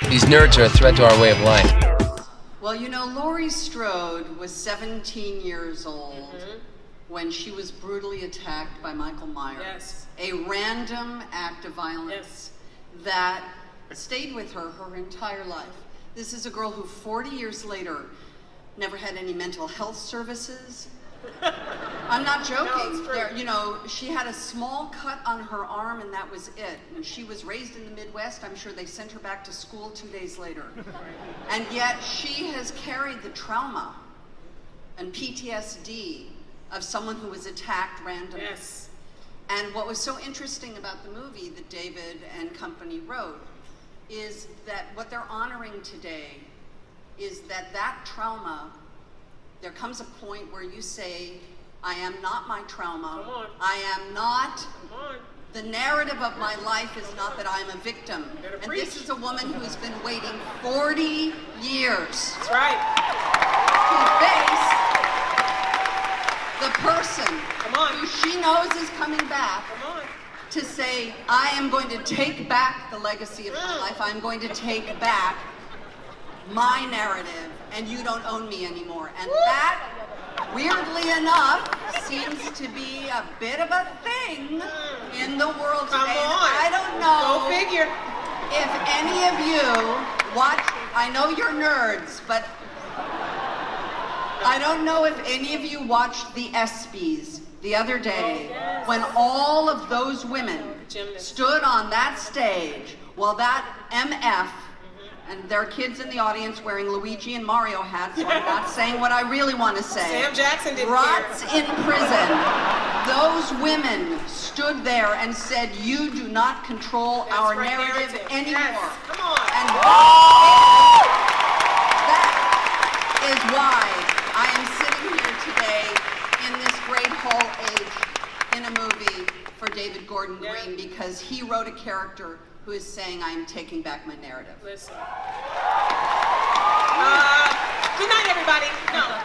These nerds are a threat to our way of life. Well, you know, Laurie Strode was 17 years old when she was brutally attacked by Michael Myers. Yes. A random act of violence that stayed with her entire life. This is a girl who 40 years later never had any mental health services. I'm not joking. No, it's true. You know, she had a small cut on her arm and that was it. And she was raised in the Midwest. I'm sure they sent her back to school 2 days later. And yet she has carried the trauma and PTSD of someone who was attacked randomly. Yes. And what was so interesting about the movie that David and company wrote is that what they're honoring today is that trauma, there comes a point where you say, I am not my trauma. Come on. I am not, Come on. the narrative of my life is not that I'm a victim. Better And preach. this is a woman who's been waiting 40 years That's right. to face the person Come on. who she knows is coming back. Come on. To say, I am going to take back the legacy of my life. I'm going to take back my narrative, and you don't own me anymore. And that, weirdly enough, seems to be a bit of a thing in the world Come today. on. I don't know Go figure. if any of you watch, I know you're nerds, but I don't know if any of you watched the ESPYs the other day when all of those women stood on that stage while that MF, and there are kids in the audience wearing Luigi and Mario hats, so I'm not saying what I really want to say. Sam Jackson didn't Rots care. in prison. Those women stood there and said, you do not control That's our right, narrative narrative. anymore. Yes. Come on. And that is why I am sitting here today in this great hall age in a movie for David Gordon Green, because he wrote a character who is saying, I am taking back my narrative. Listen. Good night, everybody. No.